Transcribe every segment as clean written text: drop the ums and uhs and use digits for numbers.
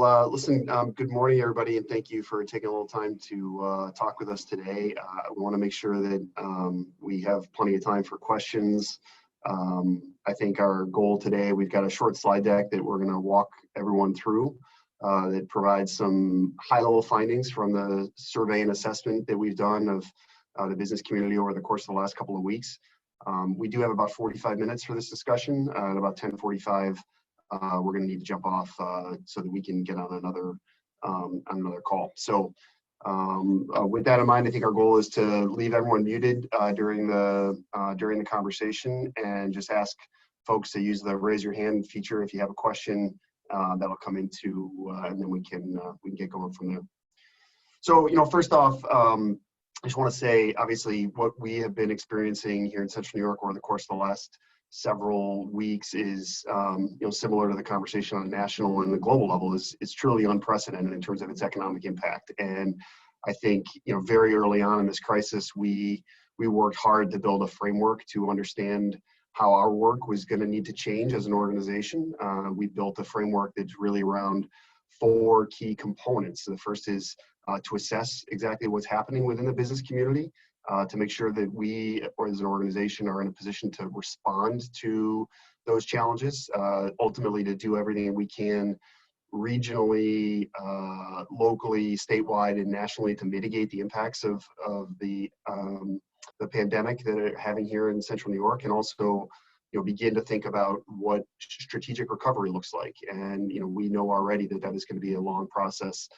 Listen, good morning, everybody, and thank you for taking a little time to talk with us today. We want to make sure that we have plenty of time for questions. I think our goal today, we've got a short slide deck that we're going to walk everyone through that provides some high-level findings from the survey and assessment that we've done of the business community over the course of the last couple of weeks. We do have about 45 minutes for this discussion. At about 10:45, we're going to need to jump off so that we can get on another call. So with that in mind, I think our goal is to leave everyone muted during the conversation and just ask folks to use the raise your hand feature if you have a question that'll come into, and then we can get going from there. So, first off, I just want to say, obviously, what we have been experiencing here in Central New York over the course of the last several weeks is, similar to the conversation on a national and the global level, is truly unprecedented in terms of its economic impact. And I think, very early on in this crisis, we worked hard to build a framework to understand how our work was going to need to change as an organization. We built a framework that's really around 4 key components. So the first is to assess exactly what's happening within the business community, to make sure that we, or as an organization, are in a position to respond to those challenges, ultimately to do everything we can regionally, locally, statewide, and nationally to mitigate the impacts of the pandemic that are having here in Central New York, and also begin to think about what strategic recovery looks like. And we know already that is going to be a long process.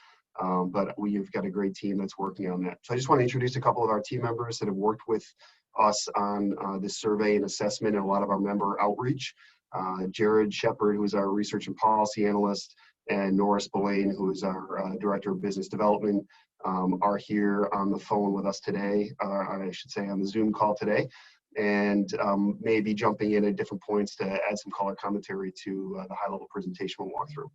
But we've got a great team that's working on that. So I just want to introduce a couple of our team members that have worked with us on this survey and assessment and a lot of our member outreach. Jared Shepard, who is our research and policy analyst, and Nora Spillane, who is our director of business development, are here on the phone with us today, or I should say on the Zoom call today, and may be jumping in at different points to add some color commentary to the high-level presentation we'll walk through.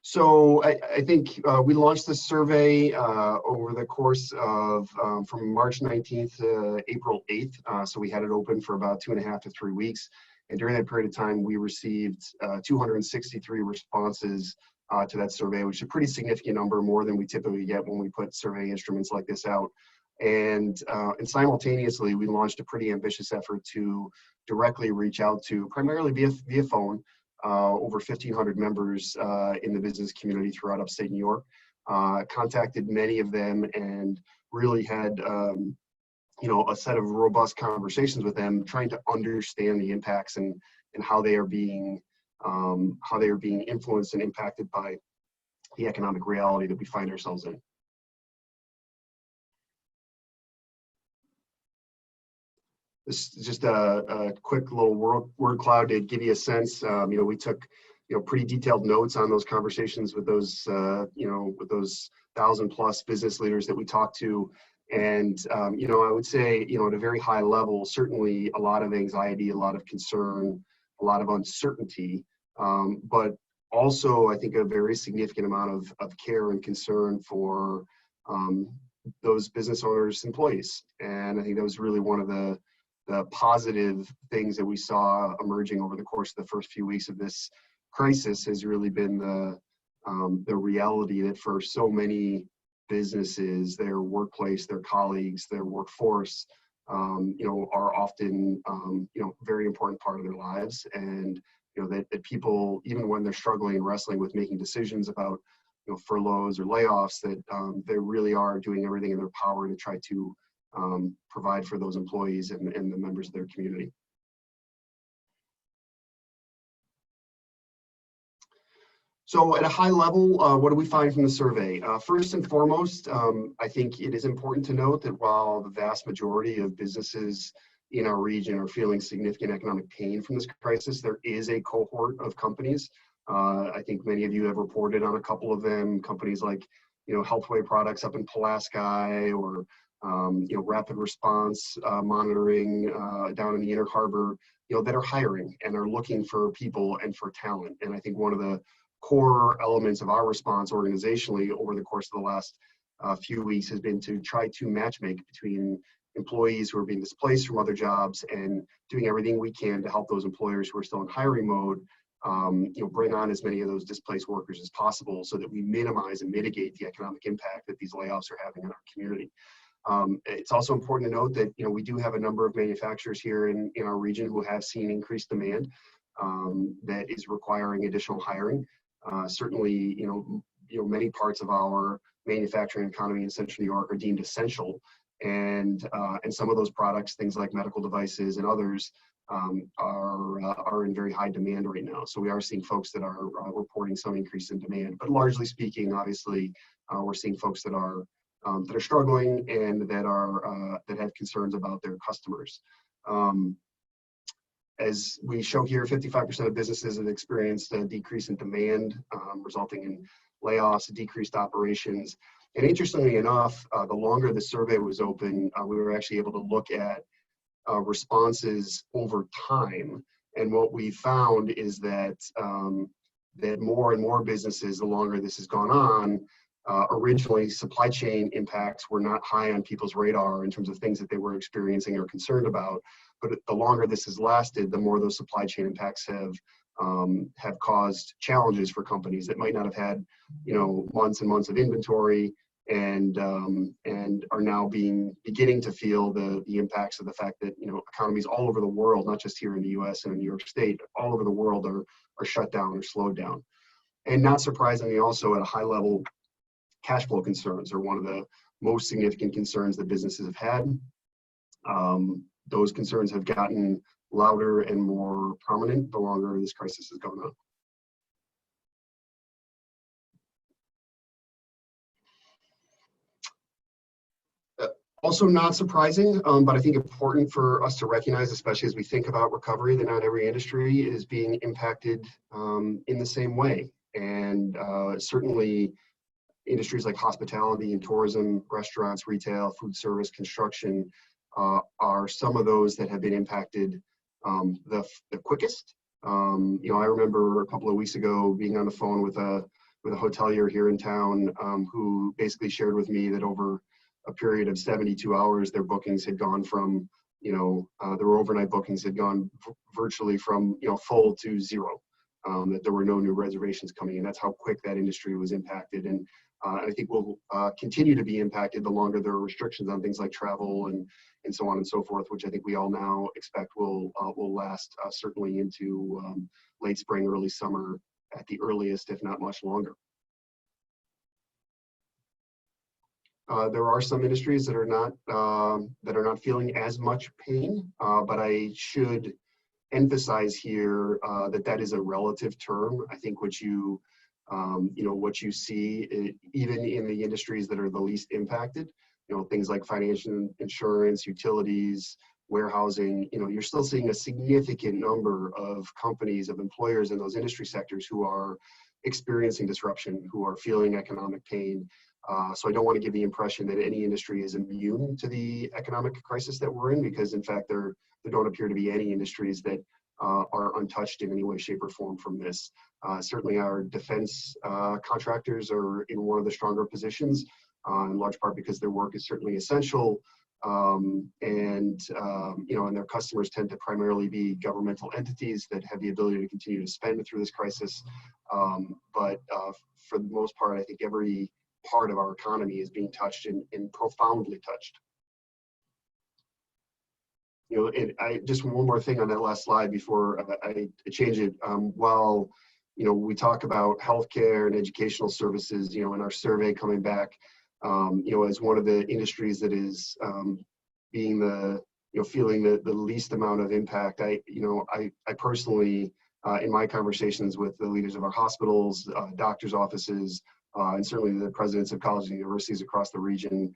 So I think we launched this survey over the course of from March 19th to April 8th. So we had it open for about 2.5 to 3 weeks. And during that period of time, we received 263 responses to that survey, which is a pretty significant number, more than we typically get when we put survey instruments like this out. And simultaneously, we launched a pretty ambitious effort to directly reach out to, primarily via phone, over 1,500 members in the business community throughout upstate New York. Contacted many of them and really had a set of robust conversations with them, trying to understand the impacts and how they are being influenced and impacted by the economic reality that we find ourselves in. This is just a quick little word cloud to give you a sense. We took pretty detailed notes on those conversations with those with those 1,000+ business leaders that we talked to, and I would say at a very high level, certainly a lot of anxiety, a lot of concern, a lot of uncertainty, but also I think a very significant amount of care and concern for those business owners' employees. And I think that was really one of the positive things that we saw emerging over the course of the first few weeks of this crisis has really been the reality that for so many businesses, their workplace, their colleagues, their workforce, are often, very important part of their lives. And, that people, even when they're struggling and wrestling with making decisions about, furloughs or layoffs, that they really are doing everything in their power to try to provide for those employees and the members of their community. So at a high level, what do we find from the survey? First and foremost, I think it is important to note that while the vast majority of businesses in our region are feeling significant economic pain from this crisis, there is a cohort of companies. I think many of you have reported on a couple of them, companies like Healthway Products up in Pulaski, or Rapid Response Monitoring down in the Inner Harbor, that are hiring and are looking for people and for talent. And I think one of the core elements of our response organizationally over the course of the last few weeks has been to try to matchmake between employees who are being displaced from other jobs and doing everything we can to help those employers who are still in hiring mode bring on as many of those displaced workers as possible so that we minimize and mitigate the economic impact that these layoffs are having on our community. It's also important to note that we do have a number of manufacturers here in our region who have seen increased demand that is requiring additional hiring. Certainly, many parts of our manufacturing economy in Central New York are deemed essential, and some of those products, things like medical devices and others, are in very high demand right now. So we are seeing folks that are reporting some increase in demand, but largely speaking, obviously, we're seeing folks that are struggling and that have concerns about their customers. As we show here, 55% of businesses have experienced a decrease in demand, resulting in layoffs, decreased operations. And interestingly enough, the longer the survey was open, we were actually able to look at responses over time. And what we found is that that more and more businesses, the longer this has gone on, originally supply chain impacts were not high on people's radar in terms of things that they were experiencing or concerned about. But the longer this has lasted, the more those supply chain impacts have caused challenges for companies that might not have had, months and months of inventory, and are now beginning to feel the impacts of the fact that economies all over the world, not just here in the U.S. and in New York State, all over the world are shut down or slowed down. And not surprisingly, also at a high level, cash flow concerns are one of the most significant concerns that businesses have had. Those concerns have gotten louder and more prominent the longer this crisis has gone on. Also not surprising, but I think important for us to recognize, especially as we think about recovery, that not every industry is being impacted in the same way. And certainly industries like hospitality and tourism, restaurants, retail, food service, construction are some of those that have been impacted the quickest. I remember a couple of weeks ago being on the phone with a hotelier here in town who basically shared with me that over a period of 72 hours, their bookings had gone from, their overnight bookings had gone virtually from, full to zero, that there were no new reservations coming in. That's how quick that industry was impacted. And I think will continue to be impacted the longer there are restrictions on things like travel and so on and so forth, which I think we all now expect will last certainly into late spring, early summer at the earliest, if not much longer. There are some industries that are not feeling as much pain, but I should emphasize here that is a relative term. I think what you see even in the industries that are the least impacted, things like financial, insurance, utilities, warehousing, you're still seeing a significant number of companies, of employers in those industry sectors who are experiencing disruption, who are feeling economic pain. So I don't want to give the impression that any industry is immune to the economic crisis that we're in, because in fact there don't appear to be any industries that are untouched in any way, shape, or form from this. Certainly our defense contractors are in one of the stronger positions, in large part because their work is certainly essential, and their customers tend to primarily be governmental entities that have the ability to continue to spend through this crisis. But for the most part, I think every part of our economy is being touched and profoundly touched. And just one more thing on that last slide before I change it. While we talk about healthcare and educational services, in our survey coming back, as one of the industries that is being feeling the least amount of impact, I personally, in my conversations with the leaders of our hospitals, doctors' offices, and certainly the presidents of colleges and universities across the region,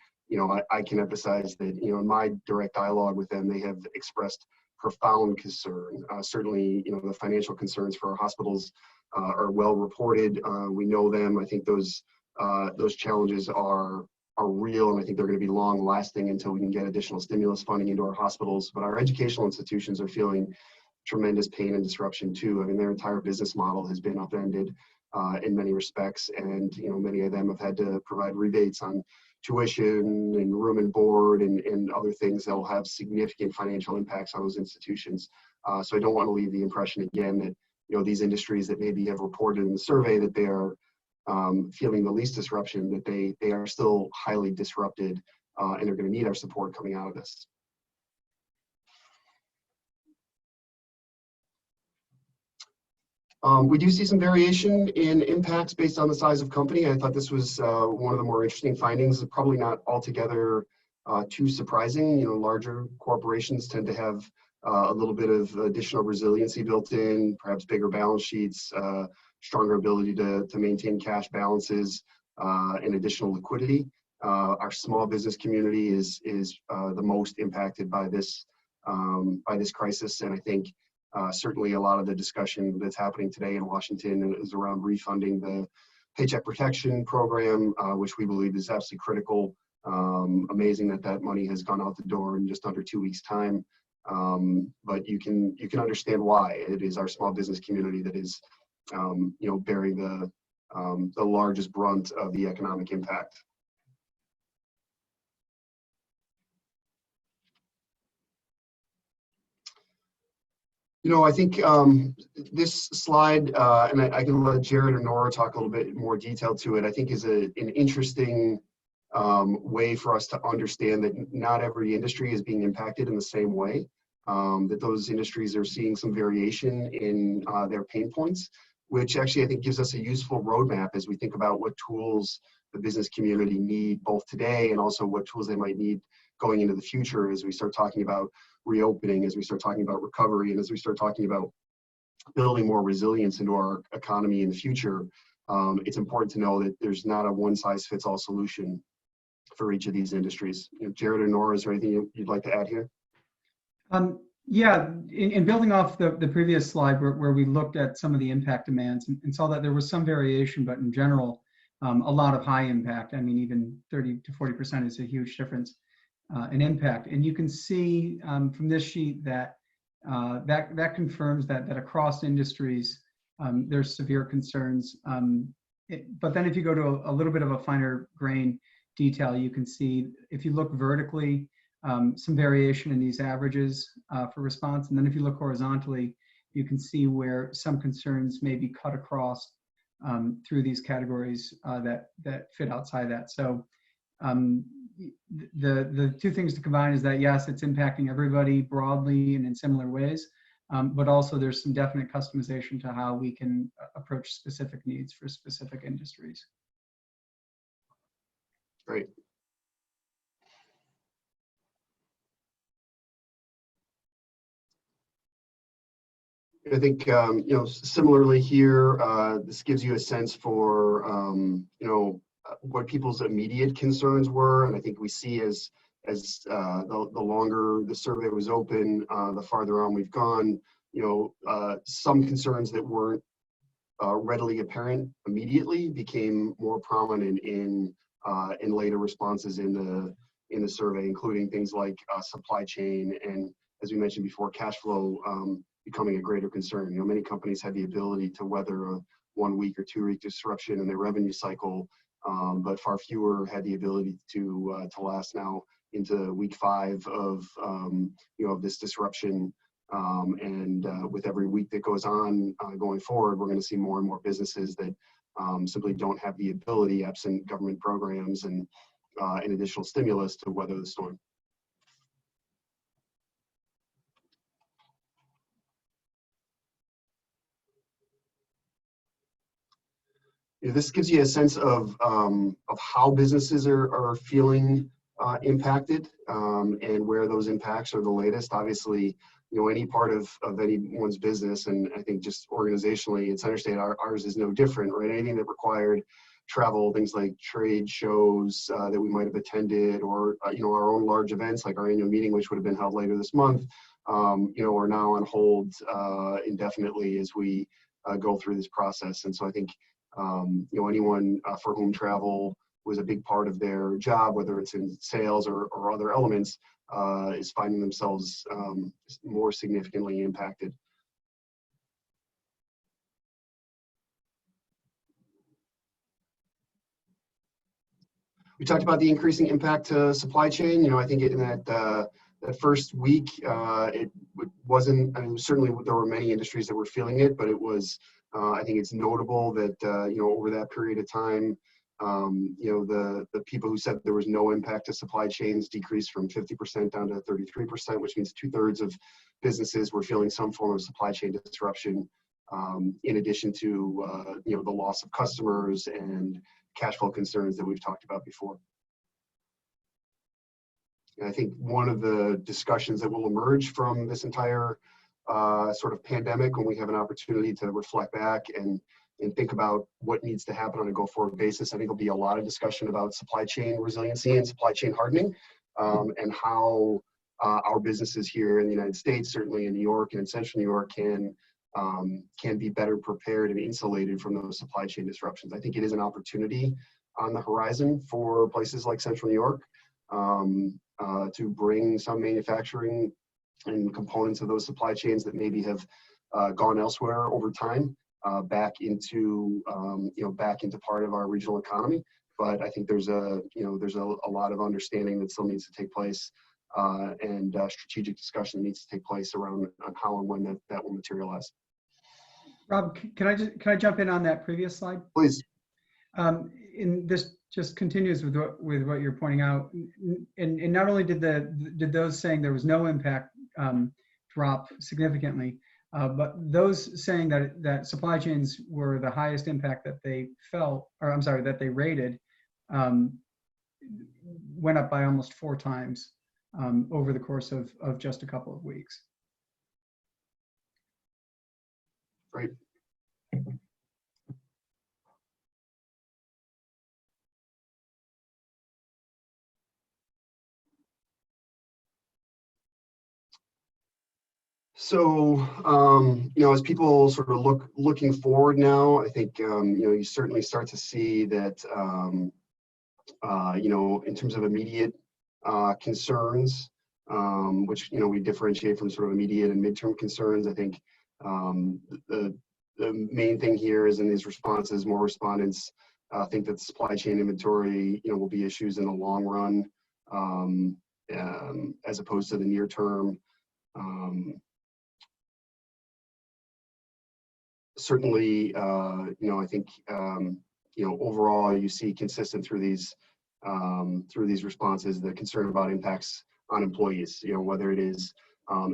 I can emphasize that, in my direct dialogue with them, they have expressed profound concern. Certainly, the financial concerns for our hospitals are well reported. We know them. I think those challenges are real, and I think they're going to be long lasting until we can get additional stimulus funding into our hospitals. But our educational institutions are feeling tremendous pain and disruption too. I mean, their entire business model has been upended in many respects, and many of them have had to provide rebates on tuition and room and board and other things that will have significant financial impacts on those institutions. So I don't want to leave the impression again that these industries that maybe have reported in the survey that they are feeling the least disruption, that they are still highly disrupted, and are going to need our support coming out of this. We do see some variation in impacts based on the size of company. I thought this was one of the more interesting findings, probably not altogether too surprising. Larger corporations tend to have a little bit of additional resiliency built in, perhaps bigger balance sheets, stronger ability to maintain cash balances, and additional liquidity. Our small business community is the most impacted by this crisis, and I think certainly a lot of the discussion that's happening today in Washington is around refunding the Paycheck Protection Program, which we believe is absolutely critical. Amazing that money has gone out the door in just under 2 weeks' time. But you can understand why. It is our small business community that is bearing the largest brunt of the economic impact. I think this slide, and I can let Jared or Nora talk a little bit more detail to it, I think is an interesting way for us to understand that not every industry is being impacted in the same way, that those industries are seeing some variation in their pain points, which actually I think gives us a useful roadmap as we think about what tools the business community need both today and also what tools they might need going into the future as we start talking about reopening, as we start talking about recovery, and as we start talking about building more resilience into our economy in the future. It's important to know that there's not a one-size-fits-all solution for each of these industries. Jared or Nora, is there anything you'd like to add here? Yeah, in building off the previous slide where we looked at some of the impact demands and saw that there was some variation, but in general, a lot of high impact. I mean, even 30 to 40% is a huge difference in impact. And you can see from this sheet that that confirms that across industries, there's severe concerns. But then if you go to a little bit of a finer grain detail, you can see, if you look vertically, some variation in these averages for response. And then if you look horizontally, you can see where some concerns may be cut across through these categories that fit outside that. So the two things to combine is that, yes, it's impacting everybody broadly and in similar ways, but also there's some definite customization to how we can approach specific needs for specific industries. Great. I think, similarly here, this gives you a sense for, what people's immediate concerns were. And I think we see as the longer the survey was open, the farther on we've gone, some concerns that weren't readily apparent immediately became more prominent in later responses in the survey, including things like supply chain and, as we mentioned before, cash flow becoming a greater concern. Many companies had the ability to weather a 1 week or 2 week disruption in their revenue cycle, but far fewer had the ability to last now into week 5 of this disruption. And with every week that goes on going forward, we're going to see more and more businesses that simply don't have the ability, absent government programs and additional stimulus, to weather the storm. This gives you a sense of how businesses are feeling impacted and where those impacts are the latest. Obviously, any part of anyone's business, and I think just organizationally at CenterState, ours is no different, right? Anything that required travel, things like trade shows that we might have attended, or our own large events like our annual meeting, which would have been held later this month, are now on hold indefinitely as we go through this process. And so I think anyone for whom travel was a big part of their job, whether it's in sales or other elements, is finding themselves more significantly impacted. We talked about the increasing impact to supply chain. I think in that that first week, it wasn't, I mean, certainly there were many industries that were feeling it, but it was, I think it's notable that, over that period of time, the people who said there was no impact to supply chains decreased from 50% down to 33%, which means 2/3 of businesses were feeling some form of supply chain disruption, in addition to, the loss of customers and cash flow concerns that we've talked about before. And I think one of the discussions that will emerge from this entire sort of pandemic, when we have an opportunity to reflect back and think about what needs to happen on a go-forward basis, I think there'll be a lot of discussion about supply chain resiliency and supply chain hardening, and how our businesses here in the United States, certainly in New York and in Central New York, can be better prepared and insulated from those supply chain disruptions. I think it is an opportunity on the horizon for places like Central New York, to bring some manufacturing and components of those supply chains that maybe have gone elsewhere over time, back into part of our regional economy. But I think there's a lot of understanding that still needs to take place, and strategic discussion needs to take place around on how and when that will materialize. Rob, can I jump in on that previous slide? Please. In this just continues with what you're pointing out, and not only did those saying there was no impact drop significantly, but those saying that supply chains were the highest impact that they felt, or I'm sorry, that they rated, went up by almost 4 times over the course of just a couple of weeks. Right. So, as people sort of looking forward now, I think, you certainly start to see that, in terms of immediate concerns, which, we differentiate from sort of immediate and midterm concerns. I think the main thing here is in these responses, more respondents think that supply chain inventory, will be issues in the long run, as opposed to the near term. Certainly, I think, overall you see consistent through these responses, the concern about impacts on employees, whether it is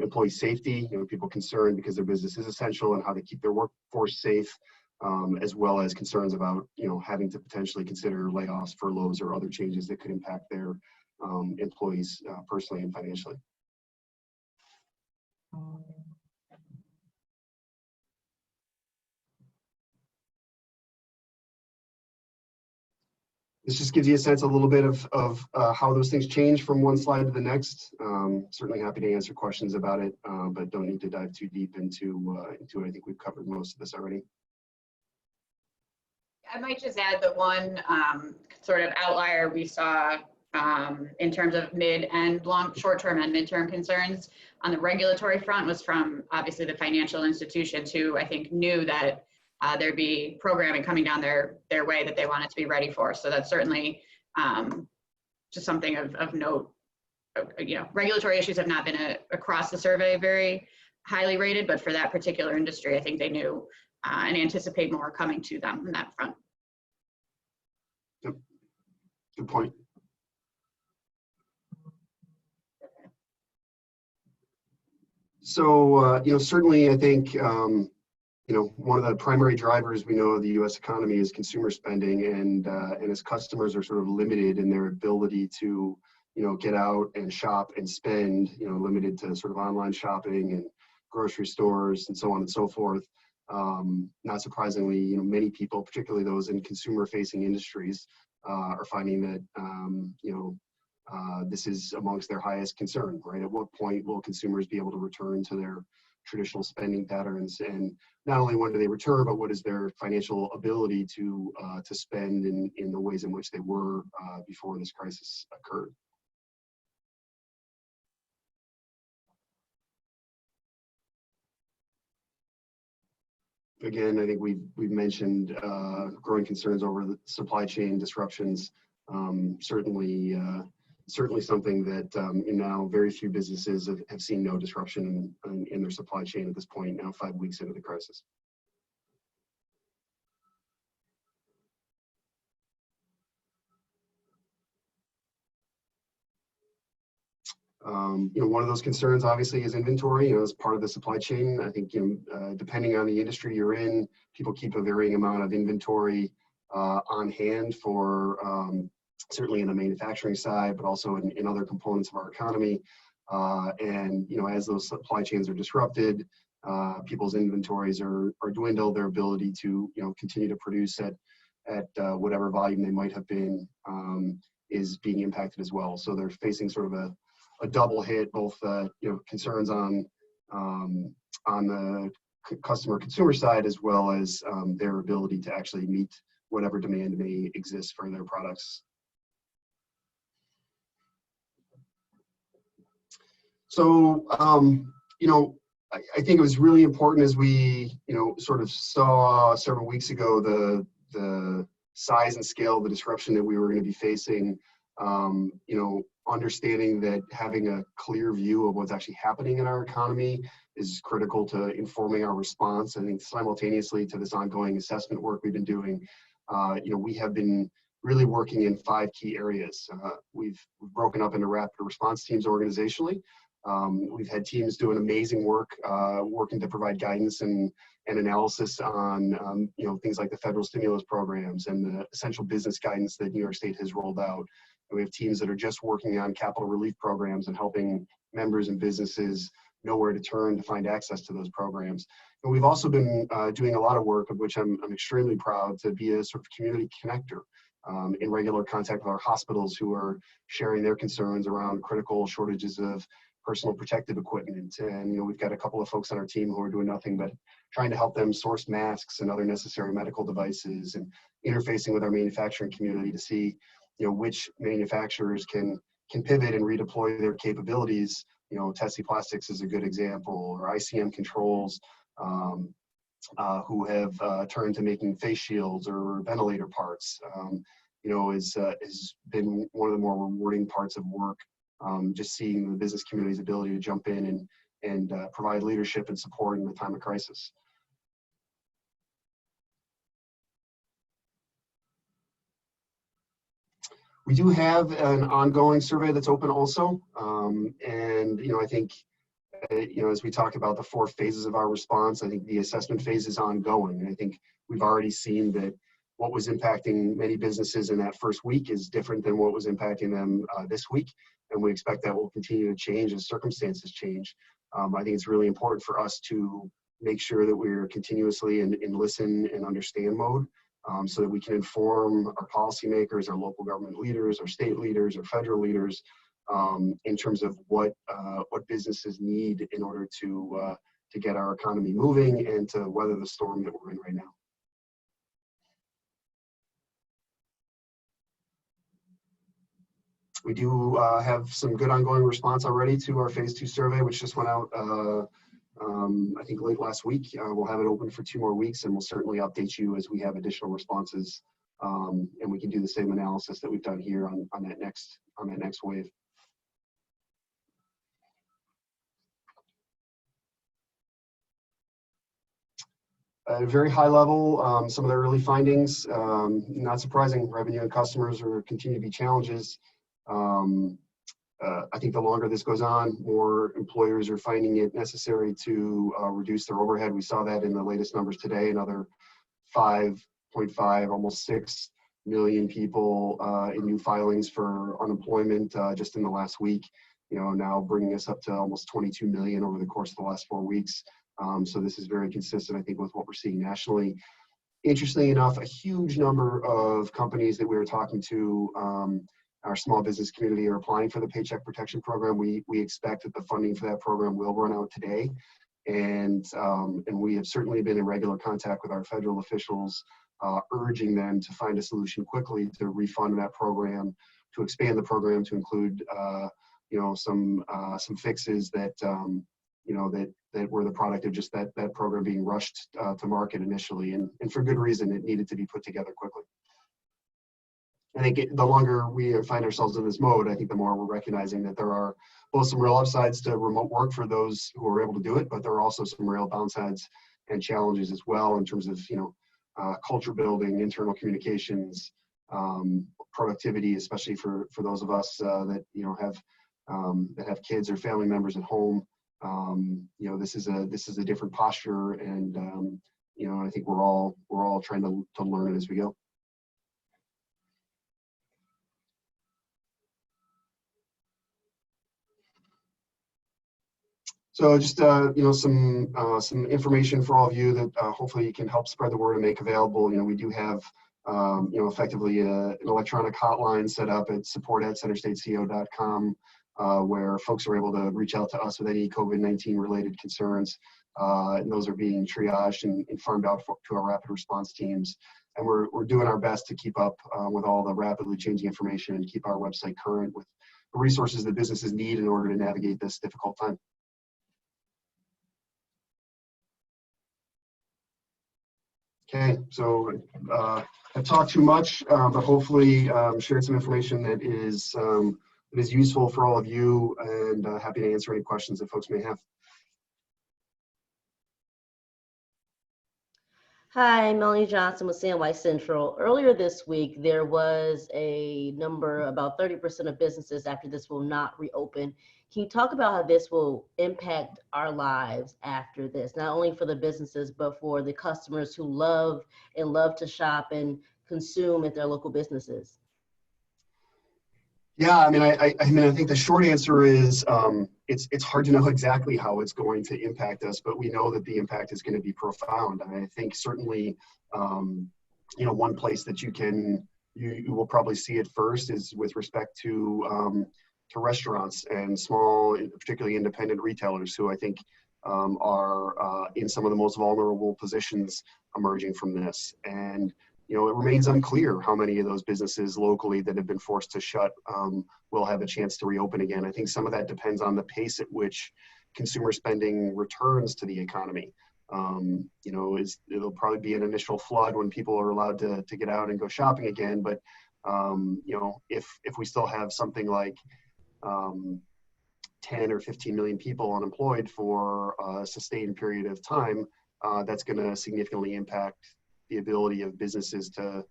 employee safety, people concerned because their business is essential and how to keep their workforce safe, as well as concerns about, having to potentially consider layoffs, furloughs, or other changes that could impact their employees personally and financially. This just gives you a sense a little bit of how those things change from one slide to the next. Certainly happy to answer questions about it, but don't need to dive too deep into it. I think we've covered most of this already. I might just add that one sort of outlier we saw in terms of short-term and midterm concerns on the regulatory front was from obviously the financial institutions, who I think knew that there'd be programming coming down their way that they wanted to be ready for. So that's certainly just something of note. Regulatory issues have not been across the survey very highly rated, but for that particular industry, I think they knew and anticipate more coming to them on that front. Yep. Good point. So, certainly I think, one of the primary drivers we know of the U.S. economy is consumer spending, and as customers are sort of limited in their ability to, get out and shop and spend, limited to sort of online shopping and grocery stores and so on and so forth. Not surprisingly, many people, particularly those in consumer-facing industries, are finding that, this is amongst their highest concern, right? At what point will consumers be able to return to their traditional spending patterns, and not only when do they return, but what is their financial ability to spend in the ways in which they were before this crisis occurred. Again, I think we've mentioned growing concerns over the supply chain disruptions. Certainly, certainly something that now very few businesses have seen no disruption in their supply chain at this point, now 5 weeks into the crisis. One of those concerns obviously is inventory, as part of the supply chain. I think, depending on the industry you're in, people keep a varying amount of inventory on hand for certainly in the manufacturing side, but also in other components of our economy. As those supply chains are disrupted, people's inventories are dwindled. Their ability to, continue to produce at whatever volume they might have been is being impacted as well. So they're facing sort of a double hit, both concerns on the consumer side, as well as their ability to actually meet whatever demand may exist for their products. So I think it was really important, as we sort of saw several weeks ago, the size and scale of the disruption that we were going to be facing. Understanding that having a clear view of what's actually happening in our economy is critical to informing our response. I think simultaneously to this ongoing assessment work we've been doing, we have been really working in 5 key areas. We've broken up into rapid response teams organizationally. We've had teams doing amazing work, working to provide guidance and analysis on things like the federal stimulus programs and the essential business guidance that New York State has rolled out. And we have teams that are just working on capital relief programs and helping members and businesses know where to turn to find access to those programs. And we've also been doing a lot of work, of which I'm extremely proud, to be a sort of community connector, in regular contact with our hospitals, who are sharing their concerns around critical shortages of personal protective equipment. And we've got a couple of folks on our team who are doing nothing but trying to help them source masks and other necessary medical devices, and interfacing with our manufacturing community to see which manufacturers can pivot and redeploy their capabilities. Tessie Plastics is a good example, or ICM Controls, who have turned to making face shields or ventilator parts. Has been one of the more rewarding parts of work, just seeing the business community's ability to jump in and provide leadership and support in the time of crisis. We do have an ongoing survey that's open also. I think, as we talk about the 4 phases of our response, I think the assessment phase is ongoing. And I think we've already seen that what was impacting many businesses in that first week is different than what was impacting them this week. And we expect that will continue to change as circumstances change. I think it's really important for us to make sure that we're continuously in listen and understand mode, so that we can inform our policymakers, our local government leaders, our state leaders, our federal leaders, in terms of what businesses need in order to get our economy moving and to weather the storm that we're in right now. We do have some good ongoing response already to our phase 2 survey, which just went out I think late last week. We'll have it open for 2 more weeks, and we'll certainly update you as we have additional responses, and we can do the same analysis that we've done here on that next wave. At a very high level, some of the early findings, not surprising, revenue and customers continue to be challenges. I think the longer this goes on, more employers are finding it necessary to reduce their overhead. We saw that in the latest numbers today. Another 5.5, almost 6 million people in new filings for unemployment just in the last week. Now bringing us up to almost 22 million over the course of the last 4 weeks. So this is very consistent, I think, with what we're seeing nationally. Interestingly enough, a huge number of companies that we were talking to, our small business community, are applying for the Paycheck Protection Program. We expect that the funding for that program will run out today. And we have certainly been in regular contact with our federal officials, urging them to find a solution quickly to refund that program, to expand the program to include some fixes that that were the product of just that program being rushed to market initially, and for good reason. It needed to be put together quickly. I think the longer we find ourselves in this mode, I think the more we're recognizing that there are both some real upsides to remote work for those who are able to do it, but there are also some real downsides and challenges as well in terms of, culture building, internal communications, productivity, especially for those of us that have kids or family members at home. This is a different posture, and I think we're all trying to learn it as we go. So just some information for all of you that hopefully you can help spread the word and make available. We do have effectively an electronic hotline set up at support@CenterStateCEO.com where folks are able to reach out to us with any COVID-19 related concerns, and those are being triaged and farmed out to our rapid response teams. And we're doing our best to keep up with all the rapidly changing information and keep our website current with the resources that businesses need in order to navigate this difficult time. Okay, so I've talked too much, but hopefully shared some information that is useful for all of you, and happy to answer any questions that folks may have. Hi, Melanie Johnson with CNY Central. Earlier this week, there was a number, about 30% of businesses after this will not reopen. Can you talk about how this will impact our lives after this, not only for the businesses, but for the customers who love to shop and consume at their local businesses? Yeah, I think the short answer is it's hard to know exactly how it's going to impact us, but we know that the impact is going to be profound. I think certainly, one place that you will probably see it first is with respect to restaurants and small, particularly independent retailers, who I think are in some of the most vulnerable positions emerging from this. And it remains unclear how many of those businesses locally that have been forced to shut will have a chance to reopen again. I think some of that depends on the pace at which consumer spending returns to the economy. It'll probably be an initial flood when people are allowed to get out and go shopping again. But if we still have something like 10 or 15 million people unemployed for a sustained period of time, that's going to significantly impact the ability of businesses to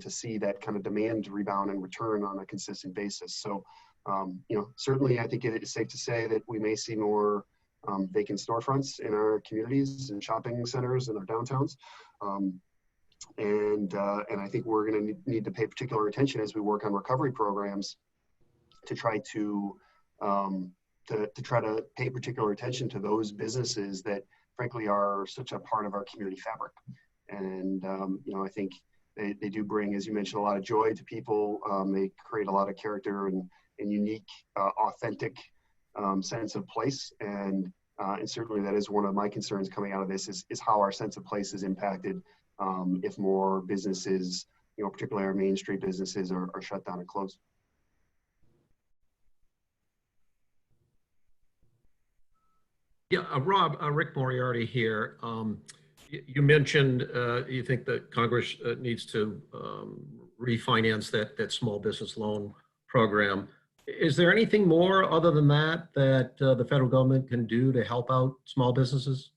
see that kind of demand rebound and return on a consistent basis. So, certainly I think it is safe to say that we may see more vacant storefronts in our communities and shopping centers and our downtowns. And I think we're going to need to pay particular attention as we work on recovery programs to try to pay particular attention to those businesses that frankly are such a part of our community fabric. And, I think they do bring, as you mentioned, a lot of joy to people. They create a lot of character and unique, authentic sense of place. And certainly that is one of my concerns coming out of this is how our sense of place is impacted if more businesses, particularly our Main Street businesses are shut down and closed. Yeah, Rob, Rick Moriarty here. You mentioned you think that Congress needs to refinance that small business loan program. Is there anything more other than that the federal government can do to help out small businesses?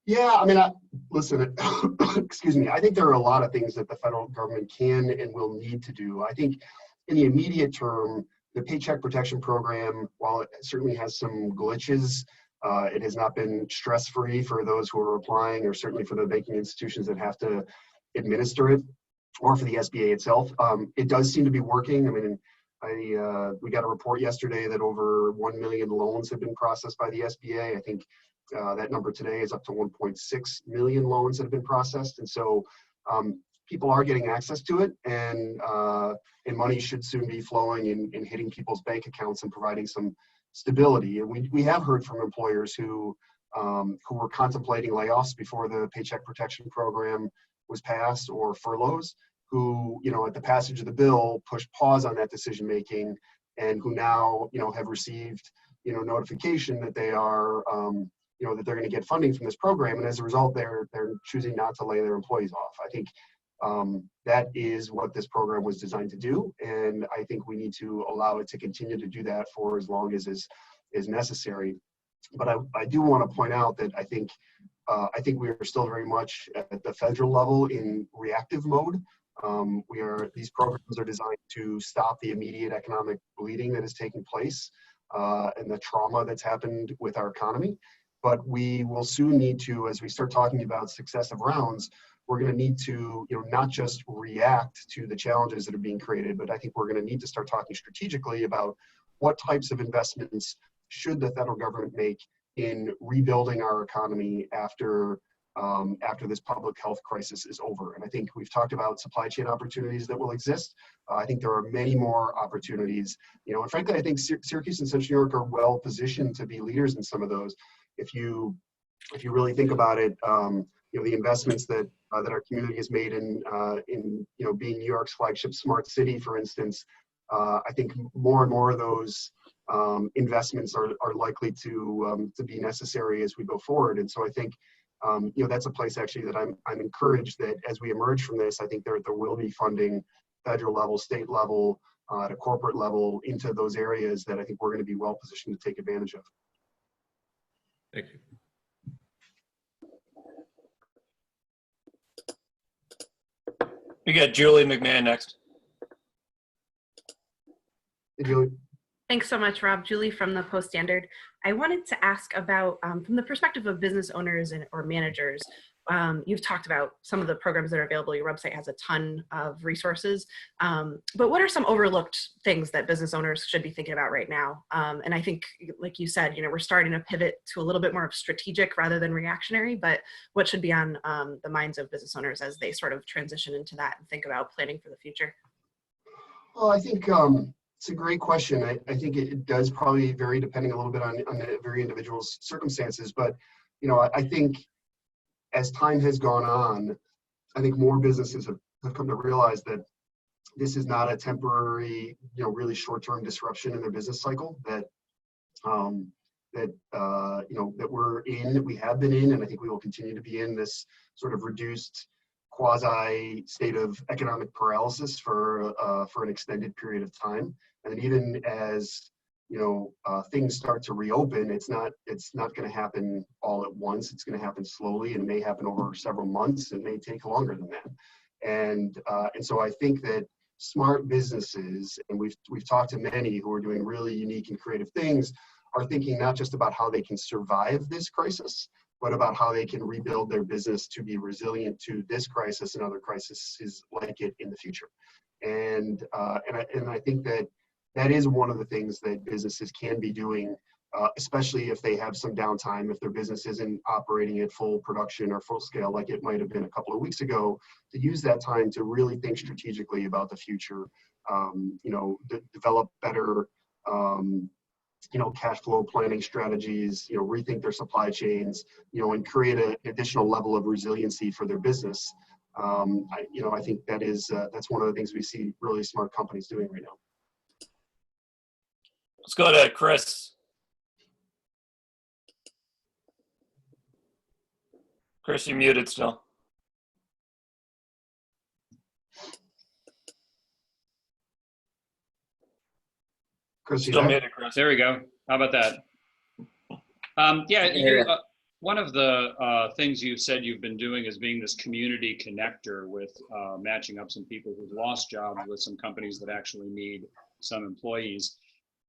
Yeah, listen, excuse me. I think there are a lot of things that the federal government can and will need to do. I think in the immediate term, the Paycheck Protection Program, while it certainly has some glitches, it has not been stress-free for those who are applying, or certainly for the banking institutions that have to administer it, or for the SBA itself. It does seem to be working. We got a report yesterday that over 1 million loans have been processed by the SBA. I think that number today is up to 1.6 million loans that have been processed. And so people are getting access to it, and money should soon be flowing and hitting people's bank accounts and providing some stability. And we have heard from employers who were contemplating layoffs before the Paycheck Protection Program was passed, or furloughs, who, at the passage of the bill, pushed pause on that decision making, and who now, have received, notification that they are, that they're going to get funding from this program, and as a result, they're choosing not to lay their employees off. I think That is what this program was designed to do, and I think we need to allow it to continue to do that for as long as is necessary. But I do want to point out that I think we are still very much at the federal level in reactive mode. These programs are designed to stop the immediate economic bleeding that is taking place and the trauma that's happened with our economy. But we will soon need to, as we start talking about successive rounds, we're going to need to, not just react to the challenges that are being created, but I think we're going to need to start talking strategically about what types of investments should the federal government make in rebuilding our economy after this public health crisis is over. And I think we've talked about supply chain opportunities that will exist. I think there are many more opportunities, and frankly, I think Syracuse and Central New York are well positioned to be leaders in some of those. If you really think about it, the investments that our community has made in being New York's flagship smart city, for instance, I think more and more of those investments are likely to be necessary as we go forward. And so I think that's a place actually that I'm encouraged that as we emerge from this, I think there will be funding federal level, state level, at a corporate level into those areas that I think we're going to be well positioned to take advantage of. Thank you. We got Julie McMahon next. Hey, Julie. Thanks so much, Rob. Julie from the Post Standard. I wanted to ask about, from the perspective of business owners or managers, you've talked about some of the programs that are available. Your website has a ton of resources, but what are some overlooked things that business owners should be thinking about right now? And I think, like you said, we're starting to pivot to a little bit more of strategic rather than reactionary, but what should be on the minds of business owners as they sort of transition into that and think about planning for the future? Well, I think it's a great question. I think it does probably vary depending a little bit on the very individual's circumstances, but I think as time has gone on, I think more businesses have come to realize that this is not a temporary, really short-term disruption in their business cycle that we're in, that we have been in, and I think we will continue to be in this sort of reduced quasi state of economic paralysis for an extended period of time. And even as things start to reopen, it's not going to happen all at once. It's going to happen slowly, and it may happen over several months. It may take longer than that. And so I think that smart businesses, and we've talked to many who are doing really unique and creative things, are thinking not just about how they can survive this crisis, but about how they can rebuild their business to be resilient to this crisis and other crises like it in the future. And I think that is one of the things that businesses can be doing, especially if they have some downtime, if their business isn't operating at full production or full scale like it might have been a couple of weeks ago, to use that time to really think strategically about the future, develop better cash flow planning strategies, rethink their supply chains, and create an additional level of resiliency for their business. I think that's one of the things we see really smart companies doing right now. Let's go to Chris. Chris, you're muted still. Chris, Still muted, Chris. There we go. How about that? One of the things you said you've been doing is being this community connector with matching up some people who've lost jobs with some companies that actually need some employees.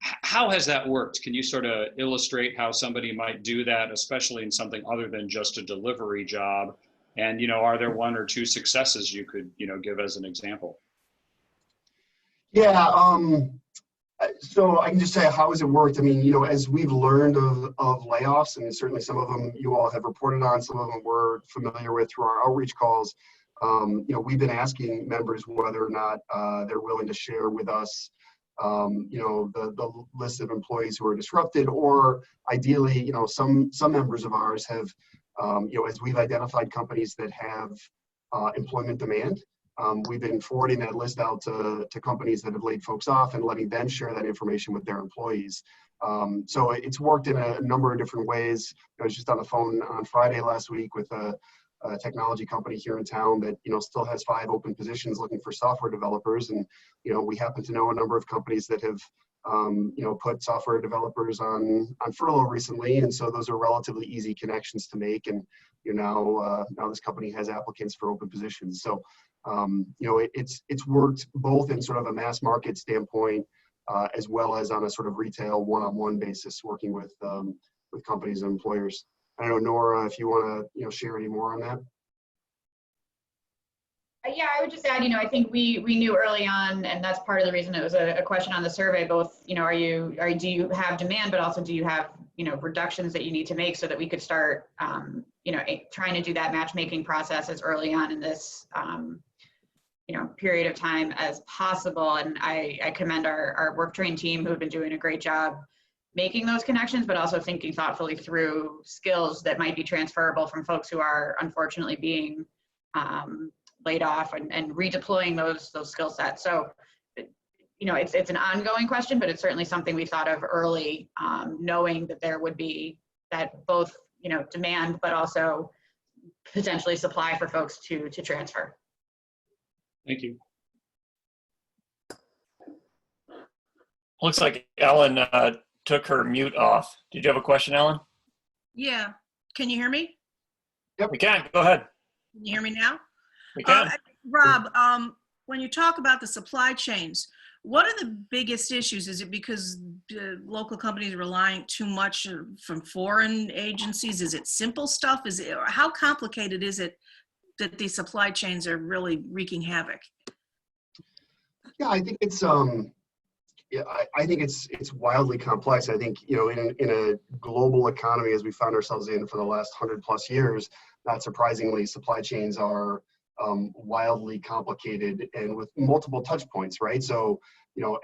How has that worked? Can you sort of illustrate how somebody might do that, especially in something other than just a delivery job? And, are there one or two successes you could, give as an example? Yeah. So I can just say, how has it worked? I mean, as we've learned of layoffs, and certainly some of them you all have reported on, some of them we're familiar with through our outreach calls. We've been asking members whether or not they're willing to share with us the list of employees who are disrupted, or ideally, some members of ours have, as we've identified companies that have employment demand, we've been forwarding that list out to companies that have laid folks off and letting them share that information with their employees. So it's worked in a number of different ways. I was just on the phone on Friday last week with a technology company here in town that, still has 5 open positions looking for software developers. And, we happen to know a number of companies that have, put software developers on furlough recently. And so those are relatively easy connections to make. And, now this company has applicants for open positions. So, it's worked both in sort of a mass market standpoint, as well as on a sort of retail one-on-one basis, working with companies and employers. I don't know, Nora, if you want to, share any more on that. Yeah, I would just add, I think we knew early on, and that's part of the reason it was a question on the survey, both, do you have demand, but also do you have, reductions that you need to make so that we could start, trying to do that matchmaking process as early on in this, period of time as possible. And I commend our work train team who have been doing a great job making those connections, but also thinking thoughtfully through skills that might be transferable from folks who are unfortunately being laid off and redeploying those skill sets. So, it's an ongoing question, but it's certainly something we thought of early, knowing that there would be that both, demand, but also potentially supply for folks to transfer. Thank you. Looks like Ellen took her mute off. Did you have a question, Ellen? Yeah. Can you hear me? Yep, we can. Go ahead. Can you hear me now? We can. Rob, when you talk about the supply chains, what are the biggest issues? Is it because local companies are relying too much from foreign agencies? Is it simple stuff? How complicated is it that these supply chains are really wreaking havoc? Yeah, I think it's I think it's wildly complex. I think, in a global economy as we found ourselves in for the last 100+ years, not surprisingly, supply chains are wildly complicated and with multiple touch points, right? So,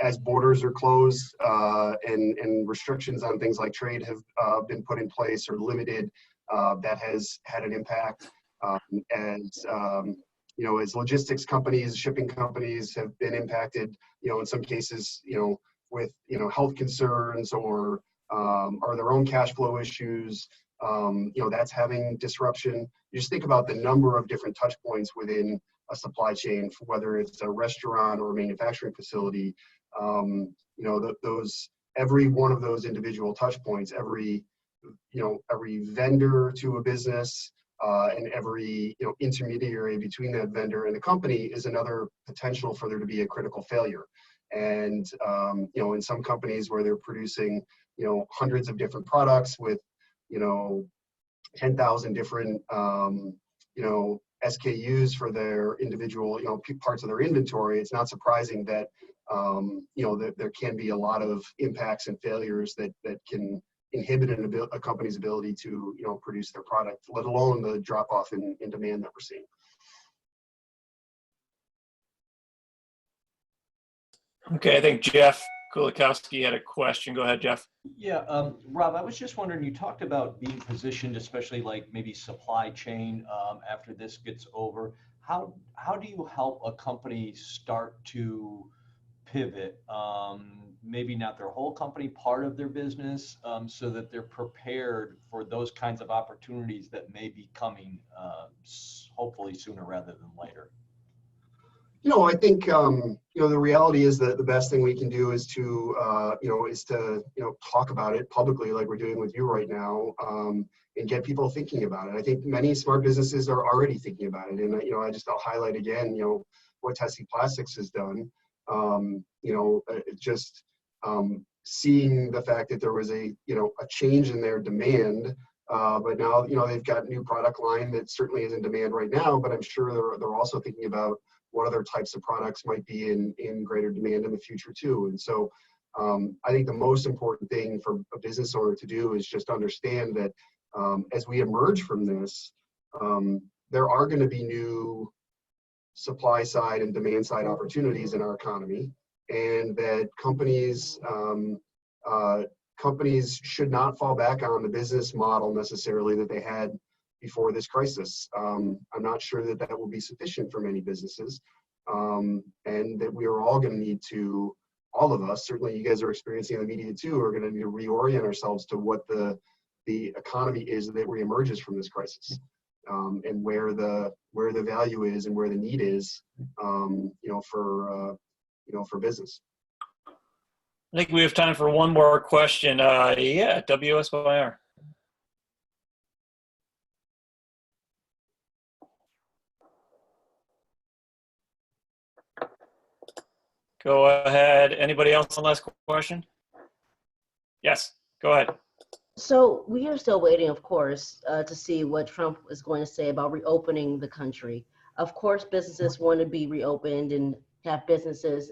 as borders are closed and restrictions on things like trade have been put in place or limited, that has had an impact. As logistics companies, shipping companies have been impacted, in some cases, with, health concerns or their own cash flow issues, that's having disruption. You just think about the number of different touch points within a supply chain, whether it's a restaurant or a manufacturing facility. Every one of those individual touch points, every vendor to a business, and every intermediary between that vendor and the company is another potential for there to be a critical failure. And in some companies where they're producing hundreds of different products with 10,000 different SKUs for their individual parts of their inventory, it's not surprising that that there can be a lot of impacts and failures that can inhibit a company's ability to produce their product, let alone the drop off in demand that we're seeing. Okay, I think Jeff Kulikowski had a question. Go ahead, Jeff. Yeah, Rob, I was just wondering, you talked about being positioned, especially like maybe supply chain after this gets over. How do you help a company start to pivot, maybe not their whole company, part of their business, so that they're prepared for those kinds of opportunities that may be coming, hopefully sooner rather than later? I think the reality is that the best thing we can do is to talk about it publicly, like we're doing with you right now, and get people thinking about it. I think many smart businesses are already thinking about it, and I'll highlight again, what Tessie Plastics has done. Seeing the fact that there was a change in their demand, but now they've got a new product line that certainly is in demand right now, but I'm sure they're also thinking about what other types of products might be in greater demand in the future too. And so I think the most important thing for a business owner to do is just understand that as we emerge from this, there are going to be new supply side and demand side opportunities in our economy, and that companies should not fall back on the business model necessarily that they had before this crisis. I'm not sure that will be sufficient for many businesses, and that we are all going to need to, all of us, certainly you guys are experiencing in the media too, are going to need to reorient ourselves to what the economy is that reemerges from this crisis. and where the value is and where the need is, for business. I think we have time for one more question. Yeah, WSYR. Go ahead. Anybody else on last question? Yes, go ahead. So we are still waiting, of course, to see what Trump is going to say about reopening the country. Of course, businesses want to be reopened and have businesses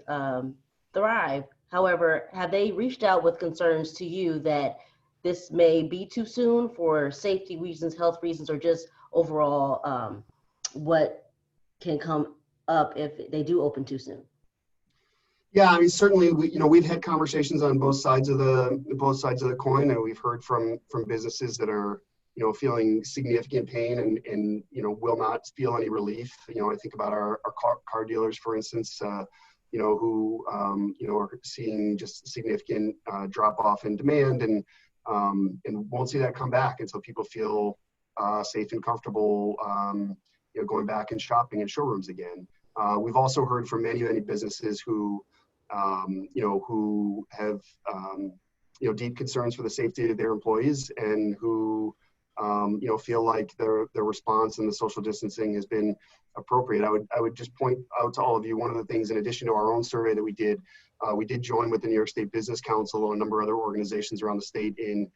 thrive. However, have they reached out with concerns to you that this may be too soon for safety reasons, health reasons, or just overall what can come up if they do open too soon? Yeah, I mean, certainly, we've had conversations on both sides of the coin, and we've heard from businesses that are, feeling significant pain and will not feel any relief. I think about our car dealers, for instance, who are seeing just significant drop off in demand and won't see that come back until people feel safe and comfortable, going back and shopping in showrooms again. We've also heard from many businesses who have, deep concerns for the safety of their employees and who, feel like their response and the social distancing has been appropriate. I would just point out to all of you, one of the things, in addition to our own survey that we did join with the New York State Business Council and a number of other organizations around the state in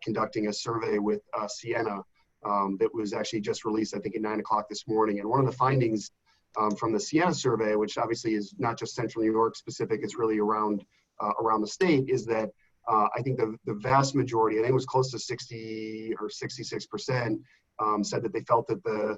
conducting a survey with Sienna that was actually just released, I think, at 9 o'clock this morning. And one of the findings from the Sienna survey, which obviously is not just Central New York specific, it's really around the state, is that I think the vast majority, I think it was close to 60 or 66%, said that they felt that the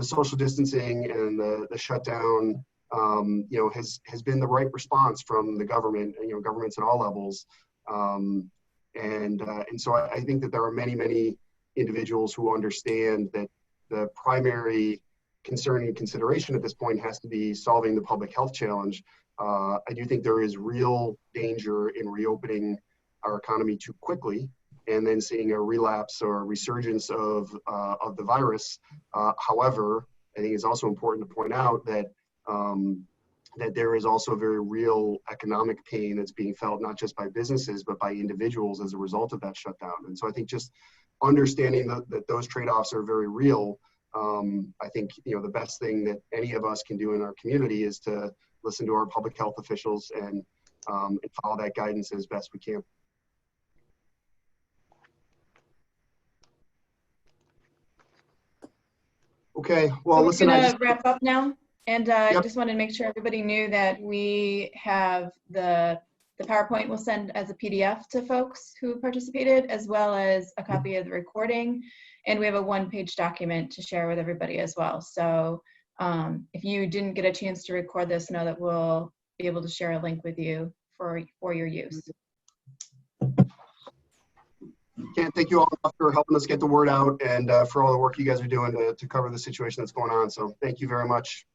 social distancing and the shutdown, has been the right response from the government, governments at all levels. And so I think that there are many individuals who understand that the primary concern and consideration at this point has to be solving the public health challenge. I do think there is real danger in reopening our economy too quickly and then seeing a relapse or a resurgence of the virus. However, I think it's also important to point out that that there is also very real economic pain that's being felt not just by businesses but by individuals as a result of that shutdown. And so I think just understanding that those trade-offs are very real. I think the best thing that any of us can do in our community is to listen to our public health officials and follow that guidance as best we can. Okay, well, so listen, we're gonna wrap up now, and Yep. I just wanted to make sure everybody knew that we have the PowerPoint we'll send as a PDF to folks who participated, as well as a copy of the recording, and we have a one-page document to share with everybody as well. So if you didn't get a chance to record this, know that we'll be able to share a link with you for your use. Can't thank you all enough for helping us get the word out and for all the work you guys are doing to cover the situation that's going on. So thank you very much.